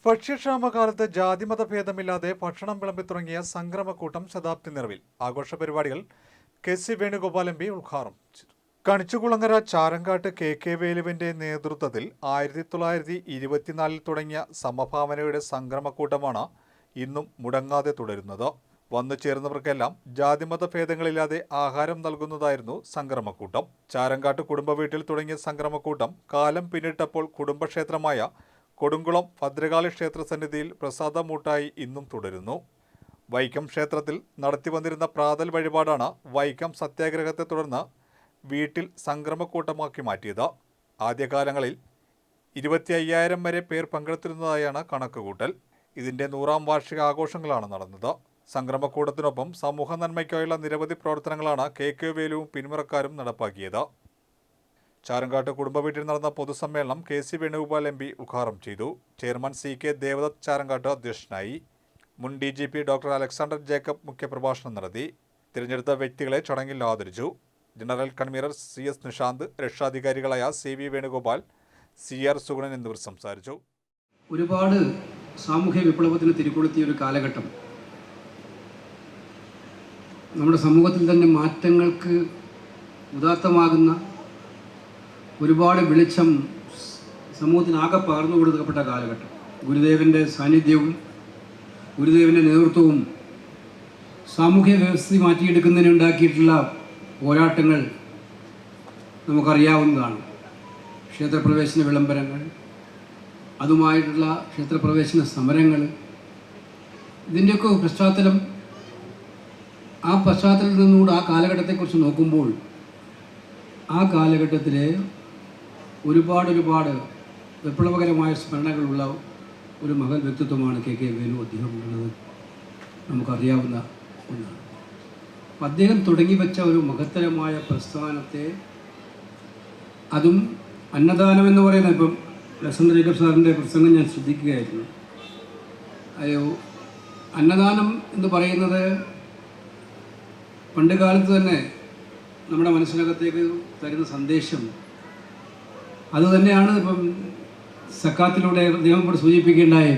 ഭക്ഷ്യക്ഷാമകാലത്ത് ജാതിമത ഭേദമില്ലാതെ ഭക്ഷണം വിളമ്പി തുടങ്ങിയ സംക്രമക്കൂട്ടം ശതാബ്ദി നിറവിൽ ആഘോഷ പരിപാടികൾ കെ.സി. വേണുഗോപാൽ എം.പി. ഉദ്ഘാടനം ചെയ്തു. കണിച്ചുകുളങ്ങര ചാരങ്കാട്ട് കെ വേലുവിന്റെ നേതൃത്വത്തിൽ 1924 തുടങ്ങിയ സമഭാവനയുടെ സംക്രമക്കൂട്ടമാണ് ഇന്നും മുടങ്ങാതെ തുടരുന്നത്. വന്നു ചേർന്നവർക്കെല്ലാം ജാതിമത ഭേദങ്ങളില്ലാതെ ആഹാരം നൽകുന്നതായിരുന്നു സംക്രമക്കൂട്ടം. ചാരങ്കാട്ട് കുടുംബ വീട്ടിൽ തുടങ്ങിയ സംക്രമക്കൂട്ടം കാലം പിന്നിട്ടപ്പോൾ കുടുംബക്ഷേത്രമായ കൊടുങ്കുളം ഭദ്രകാളി ക്ഷേത്ര സന്നിധിയിൽ പ്രസാദമൂട്ടായി ഇന്നും തുടരുന്നു. വൈക്കം ക്ഷേത്രത്തിൽ നടത്തിവന്നിരുന്ന പ്രാതൽ വഴിപാടാണ് വൈക്കം സത്യാഗ്രഹത്തെ തുടർന്ന് വീട്ടിൽ സംക്രമക്കൂട്ടമാക്കി മാറ്റിയത്. ആദ്യകാലങ്ങളിൽ 25,000 വരെ പേർ പങ്കെടുത്തിരുന്നതായാണ് കണക്കുകൂട്ടൽ. ഇതിന്റെ 100ാം വാർഷിക ആഘോഷങ്ങളാണ് നടന്നത്. സംക്രമക്കൂട്ടത്തിനൊപ്പം സമൂഹ നന്മയ്ക്കായുള്ള നിരവധി പ്രവർത്തനങ്ങളാണ് കെ വേലുവും പിന്മുറക്കാരും നടപ്പാക്കിയത്. ചാരങ്കാട്ട് കുടുംബ വീട്ടിൽ നടന്ന പൊതുസമ്മേളനം കെ.സി. വേണുഗോപാൽ എം.പി. ഉദ്ഘാടനം ചെയ്തു. Chairman C.K. ദേവദത്ത് ചാരങ്കാട്ട് അധ്യക്ഷനായി. മുൻ DGP ഡോക്ടർ അലക്സാണ്ടർ ജേക്കബ് മുഖ്യപ്രഭാഷണം നടത്തി. തിരഞ്ഞെടുത്ത വ്യക്തികളെ ചടങ്ങിൽ ആദരിച്ചു. General convener C.S. നിഷാന്ത്, രക്ഷാധികാരികളായ C.V. വേണുഗോപാൽ, C.R. സുഗുണൻ എന്നിവർ സംസാരിച്ചു. ഒരുപാട് സാമൂഹ്യ വിപ്ലവത്തിന് തിരികൊളുത്തിയ ഒരു കാലഘട്ടം നമ്മുടെ സമൂഹത്തിൽ തന്നെ മാറ്റങ്ങൾക്ക് ഉദാത്തമാകുന്ന ഒരുപാട് വെളിച്ചം സമൂഹത്തിനാകെ പകർന്നു കൊടുക്കപ്പെട്ട കാലഘട്ടം. ഗുരുദേവൻ്റെ സാന്നിധ്യവും ഗുരുദേവൻ്റെ നേതൃത്വവും സാമൂഹ്യ വ്യവസ്ഥ മാറ്റിയെടുക്കുന്നതിന് ഉണ്ടാക്കിയിട്ടുള്ള പോരാട്ടങ്ങൾ നമുക്കറിയാവുന്നതാണ്. ക്ഷേത്രപ്രവേശന വിളംബരങ്ങൾ, അതുമായിട്ടുള്ള ക്ഷേത്രപ്രവേശന സമരങ്ങൾ, ഇതിൻ്റെയൊക്കെ പശ്ചാത്തലത്തിൽ നിന്നുകൂടെ ആ കാലഘട്ടത്തെക്കുറിച്ച് നോക്കുമ്പോൾ ആ കാലഘട്ടത്തിലെ ഒരുപാട് വിപ്ലവകരമായ സ്മരണകളുള്ള ഒരു മഹൽ വ്യക്തിത്വമാണ് കെ വേലു. അദ്ദേഹം ഉള്ളത് നമുക്കറിയാവുന്ന ഒന്നാണ്. അദ്ദേഹം തുടങ്ങി വെച്ച ഒരു മഹത്തരമായ പ്രസ്ഥാനത്തെ, അതും അന്നദാനം എന്ന് പറയുന്ന, ഇപ്പം ലസൻ ജേക്കബ് സാറിൻ്റെ പ്രസംഗം ഞാൻ ശ്രദ്ധിക്കുകയായിരുന്നു. അന്നദാനം എന്ന് പറയുന്നത് പണ്ട് കാലത്ത് തന്നെ നമ്മുടെ മനസ്സിനകത്തേക്ക് തരുന്ന സന്ദേശം അതുതന്നെയാണ്. ഇപ്പം സക്കാത്തിലൂടെ അദ്ദേഹം കൂടെ സൂചിപ്പിക്കേണ്ടായി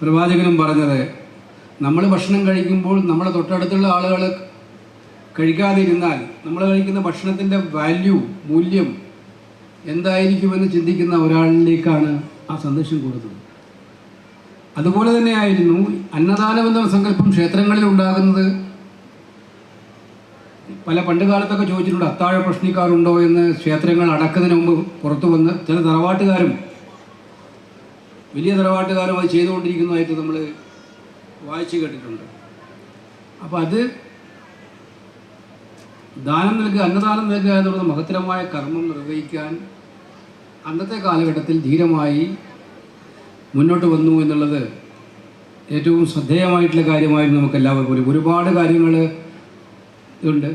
പ്രവാചകനും പറഞ്ഞത്, നമ്മൾ ഭക്ഷണം കഴിക്കുമ്പോൾ നമ്മളെ തൊട്ടടുത്തുള്ള ആളുകൾ കഴിക്കാതിരുന്നാൽ നമ്മൾ കഴിക്കുന്ന ഭക്ഷണത്തിൻ്റെ മൂല്യം എന്തായിരിക്കുമെന്ന് ചിന്തിക്കുന്ന ഒരാളിലേക്കാണ് ആ സന്ദേശം കൊടുത്തത്. അതുപോലെ തന്നെയായിരുന്നു അന്നദാനം എന്ന സങ്കല്പം ക്ഷേത്രങ്ങളിൽ ഉണ്ടാകുന്നത്. പല പണ്ട് കാലത്തൊക്കെ ചോദിച്ചിട്ടുണ്ട്, അത്താഴ പ്രശ്നിക്കാരുണ്ടോ എന്ന്. ക്ഷേത്രങ്ങൾ അടക്കുന്നതിന് മുമ്പ് പുറത്തു വന്ന് ചില വലിയ തറവാട്ടുകാരും അത് ചെയ്തുകൊണ്ടിരിക്കുന്നതായിട്ട് നമ്മൾ വായിച്ചു കേട്ടിട്ടുണ്ട്. അപ്പോൾ അത് അന്നദാനം നൽകുക എന്നുള്ള മഹത്തരമായ കർമ്മം നിർവഹിക്കാൻ അന്നത്തെ കാലഘട്ടത്തിൽ ധീരമായി മുന്നോട്ട് വന്നു എന്നുള്ളത് ഏറ്റവും ശ്രദ്ധേയമായിട്ടുള്ള കാര്യമായിരുന്നു. നമുക്കെല്ലാവർക്കും ഒരുപാട് കാര്യങ്ങൾ ഉണ്ട്.